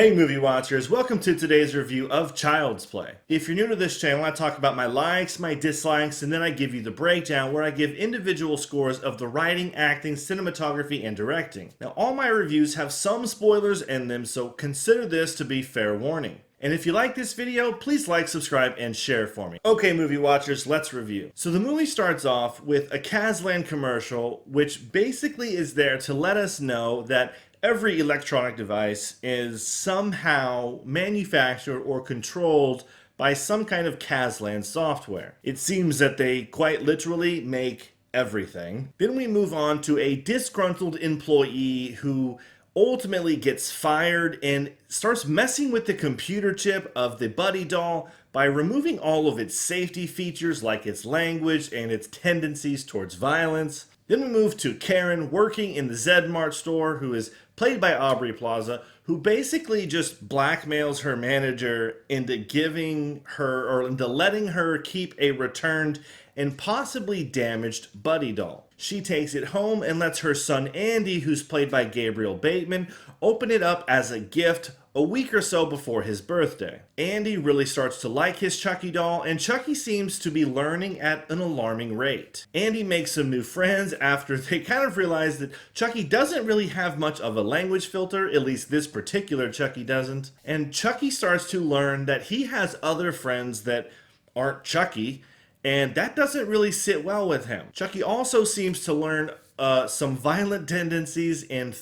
Hey movie watchers, welcome to today's review of Child's Play. If you're new to this channel, I talk about my likes, my dislikes, and then I give you the breakdown where I give individual scores of the writing, acting, cinematography, and directing. Now all my reviews have some spoilers in them, so consider this to be fair warning. And if you like this video, please like, subscribe, and share for me. Okay, movie watchers, let's review. So the movie starts off with a Kazlan commercial, which basically is there to let us know that every electronic device is somehow manufactured or controlled by some kind of Kazlan software. It seems that they quite literally make everything. Then we move on to a disgruntled employee who ultimately gets fired and starts messing with the computer chip of the Buddy doll by removing all of its safety features like its language and its tendencies towards violence. Then we move to Karen working in the Zedmart store, who is played by Aubrey Plaza, who basically just blackmails her manager into giving her or into letting her keep a returned and possibly damaged Buddy doll. She takes it home and lets her son Andy, who's played by Gabriel Bateman, open it up as a gift a week or so before his birthday. Andy really starts to like his Chucky doll, and Chucky seems to be learning at an alarming rate. Andy makes some new friends after they kind of realize that Chucky doesn't really have much of a language filter, at least this particular Chucky doesn't. And Chucky starts to learn that he has other friends that aren't Chucky, and that doesn't really sit well with him. Chucky also seems to learn some violent tendencies and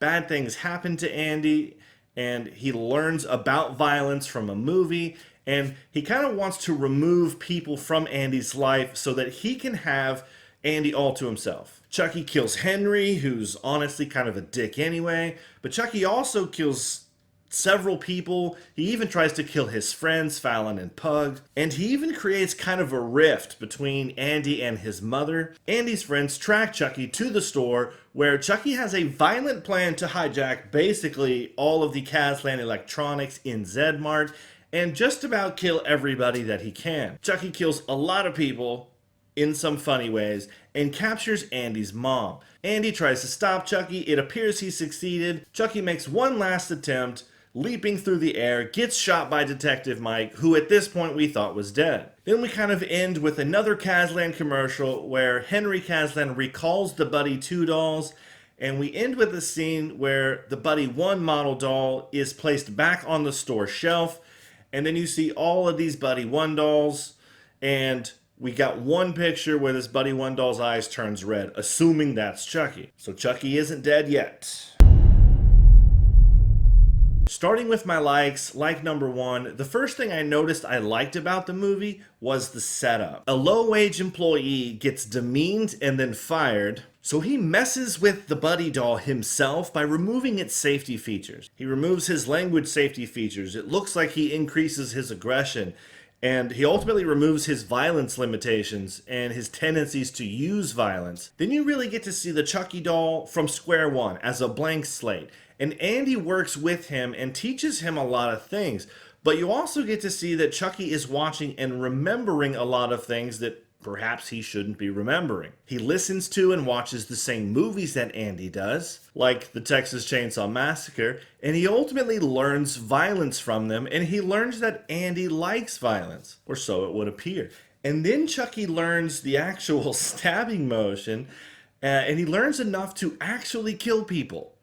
bad things happen to Andy, and he learns about violence from a movie, and he kind of wants to remove people from Andy's life so that he can have Andy all to himself. Chucky kills Henry, who's honestly kind of a dick anyway, but Chucky also kills several people. He even tries to kill his friends, Fallon and Pug, and he even creates kind of a rift between Andy and his mother. Andy's friends track Chucky to the store where Chucky has a violent plan to hijack basically all of the Kazlan electronics in Zedmart and just about kill everybody that he can. Chucky kills a lot of people in some funny ways and captures Andy's mom. Andy tries to stop Chucky. It appears he succeeded. Chucky makes one last attempt, leaping through the air, gets shot by Detective Mike, who at this point we thought was dead. Then we kind of end with another Kazlan commercial where Henry Kazlan recalls the Buddy 2 dolls, and we end with a scene where the Buddy 1 model doll is placed back on the store shelf, and then you see all of these Buddy 1 dolls, and we got one picture where this Buddy 1 doll's eyes turns red, assuming that's Chucky. So Chucky isn't dead yet. Starting with my likes, like number one, the first thing I noticed I liked about the movie was the setup. A low-wage employee gets demeaned and then fired, so he messes with the Buddy doll himself by removing its safety features. He removes his language safety features. It looks like he increases his aggression, and he ultimately removes his violence limitations and his tendencies to use violence. Then you really get to see the Chucky doll from square one as a blank slate. And Andy works with him and teaches him a lot of things. But you also get to see that Chucky is watching and remembering a lot of things that perhaps he shouldn't be remembering. He listens to and watches the same movies that Andy does, like the Texas Chainsaw Massacre, and he ultimately learns violence from them, and he learns that Andy likes violence, or so it would appear. And then Chucky learns the actual stabbing motion, and he learns enough to actually kill people.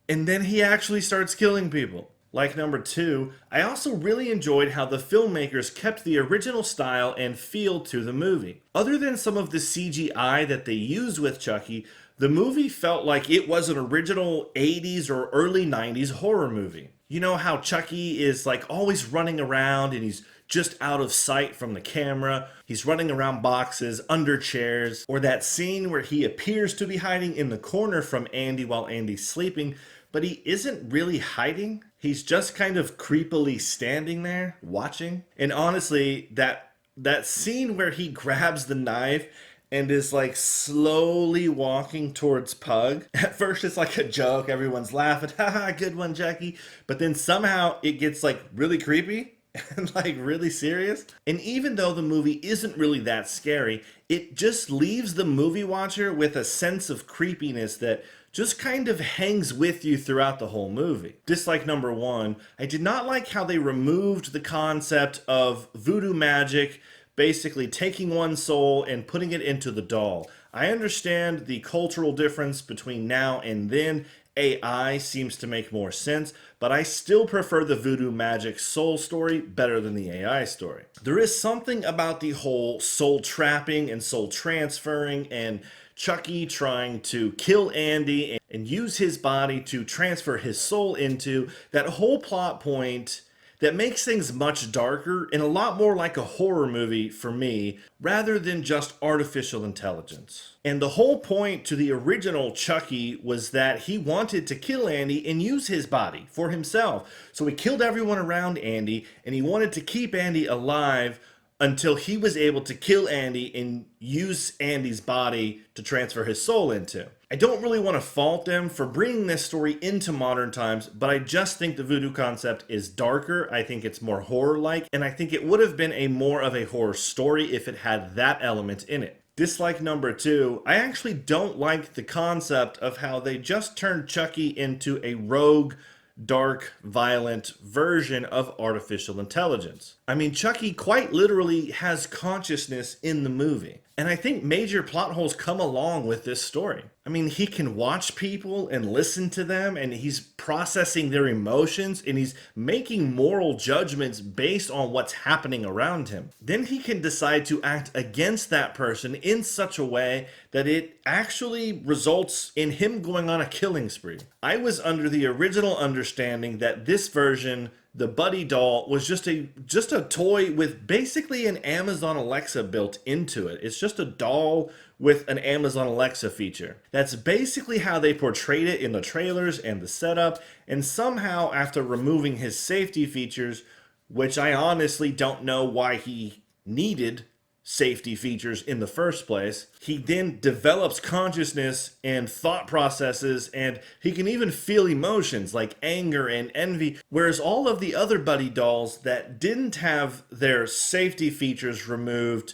And then he actually starts killing people. Like number two, I also really enjoyed how the filmmakers kept the original style and feel to the movie. Other than some of the CGI that they used with Chucky, the movie felt like it was an original 80s or early 90s horror movie. You know how Chucky is like always running around and he's just out of sight from the camera. He's running around boxes, under chairs, or that scene where he appears to be hiding in the corner from Andy while Andy's sleeping, but he isn't really hiding. He's just kind of creepily standing there, watching. And honestly, that scene where he grabs the knife and is like slowly walking towards Pug. At first it's like a joke, everyone's laughing, haha, good one, Jackie. But then somehow it gets like really creepy and like really serious. And even though the movie isn't really that scary, it just leaves the movie watcher with a sense of creepiness that just kind of hangs with you throughout the whole movie. Dislike number one, I did not like how they removed the concept of voodoo magic, basically taking one's soul and putting it into the doll. I understand the cultural difference between now and then. AI seems to make more sense, but I still prefer the voodoo magic soul story better than the AI story. There is something about the whole soul trapping and soul transferring and Chucky trying to kill Andy and use his body to transfer his soul into that whole plot point that makes things much darker and a lot more like a horror movie for me rather than just artificial intelligence. And the whole point to the original Chucky was that he wanted to kill Andy and use his body for himself. So he killed everyone around Andy and he wanted to keep Andy alive until he was able to kill Andy and use Andy's body to transfer his soul into. I don't really want to fault them for bringing this story into modern times, but I just think the voodoo concept is darker. I think it's more horror-like, and I think it would have been a more of a horror story if it had that element in it. Dislike number two, I actually don't like the concept of how they just turned Chucky into a rogue, dark, violent version of artificial intelligence. I mean, Chucky quite literally has consciousness in the movie. And I think major plot holes come along with this story. I mean, he can watch people and listen to them, and he's processing their emotions, and he's making moral judgments based on what's happening around him. Then he can decide to act against that person in such a way that it actually results in him going on a killing spree. I was under the original understanding that this version, the Buddy doll, was just a toy with basically an Amazon Alexa built into it. It's just a doll with an Amazon Alexa feature. That's basically how they portrayed it in the trailers and the setup, and somehow after removing his safety features, which I honestly don't know why he needed safety features in the first place, he then develops consciousness and thought processes, and he can even feel emotions like anger and envy, whereas all of the other Buddy dolls that didn't have their safety features removed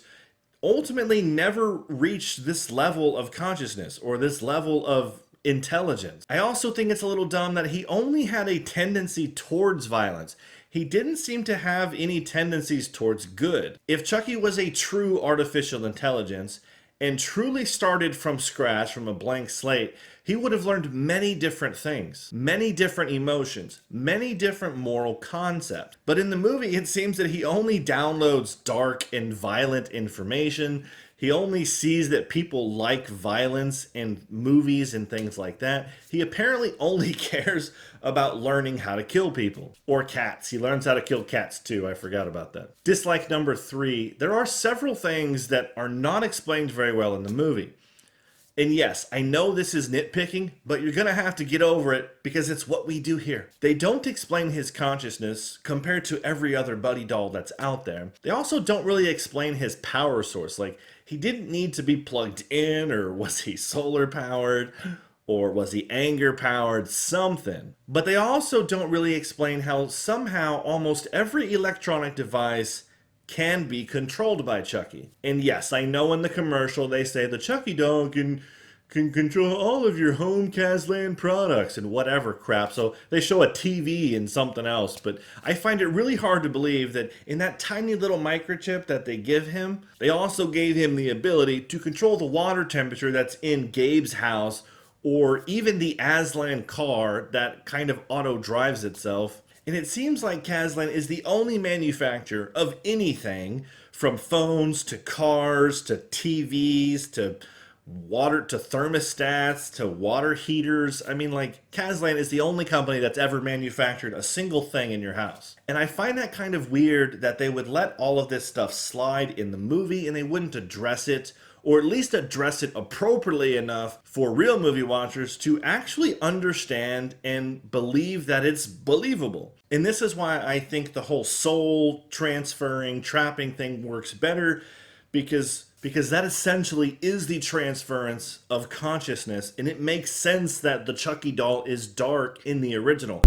ultimately never reached this level of consciousness or this level of intelligence. I also think it's a little dumb that he only had a tendency towards violence. He didn't seem to have any tendencies towards good. If Chucky was a true artificial intelligence and truly started from scratch, from a blank slate, he would have learned many different things, many different emotions, many different moral concepts. But in the movie, it seems that he only downloads dark and violent information. He only sees that people like violence and movies and things like that. He apparently only cares about learning how to kill people. Or cats. He learns how to kill cats too. I forgot about that. Dislike number three. There are several things that are not explained very well in the movie. And yes, I know this is nitpicking, but you're gonna have to get over it because it's what we do here. They don't explain his consciousness compared to every other Buddy doll that's out there. They also don't really explain his power source. Like, he didn't need to be plugged in, or was he solar powered, or was he anger powered, something. But they also don't really explain how somehow almost every electronic device can be controlled by Chucky. And yes, I know in the commercial they say the Chucky doll can control all of your home Kazlan products and whatever crap. So they show a TV and something else. But I find it really hard to believe that in that tiny little microchip that they give him, they also gave him the ability to control the water temperature that's in Gabe's house, or even the Aslan car that kind of auto drives itself. And it seems like Kazlan is the only manufacturer of anything from phones to cars to TVs to water to thermostats to water heaters. I mean, like, Kazlan is the only company that's ever manufactured a single thing in your house. And I find that kind of weird that they would let all of this stuff slide in the movie and they wouldn't address it, or at least address it appropriately enough for real movie watchers to actually understand and believe that it's believable. And this is why I think the whole soul transferring, trapping thing works better, because that essentially is the transference of consciousness, and it makes sense that the Chucky doll is dark in the original.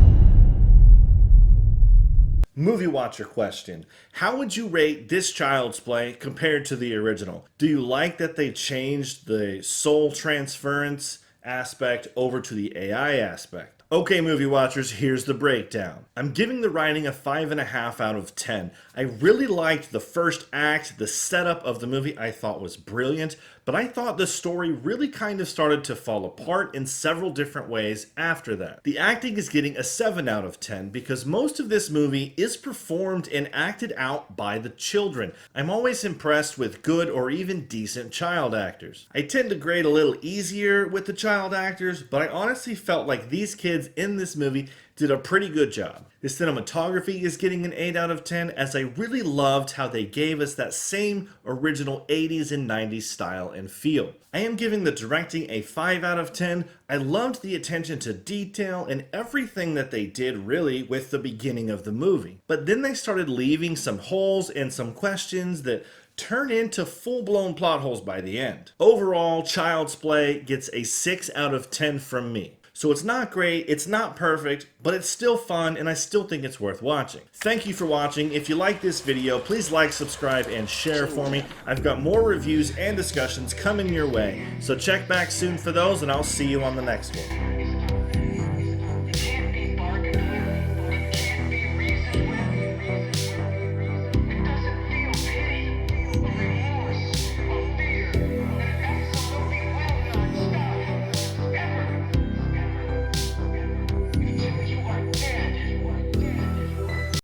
Movie watcher question. How would you rate this Child's Play compared to the original? Do you like that they changed the soul transference aspect over to the AI aspect. Okay, movie watchers, here's the breakdown. I'm giving the writing a 5.5 out of 10. I really liked the first act. The setup of the movie I thought was brilliant, but I thought the story really kind of started to fall apart in several different ways after that. The acting is getting a 7 out of 10 because most of this movie is performed and acted out by the children. I'm always impressed with good or even decent child actors. I tend to grade a little easier with the child actors, but I honestly felt like these kids in this movie did a pretty good job. The cinematography is getting an 8 out of 10 as I really loved how they gave us that same original 80s and 90s style and feel. I am giving the directing a 5 out of 10. I loved the attention to detail and everything that they did really with the beginning of the movie. But then they started leaving some holes and some questions that turn into full-blown plot holes by the end. Overall, Child's Play gets a 6 out of 10 from me. So it's not great, it's not perfect, but it's still fun and I still think it's worth watching. Thank you for watching. If you like this video, please like, subscribe, and share for me. I've got more reviews and discussions coming your way, so check back soon for those and I'll see you on the next one.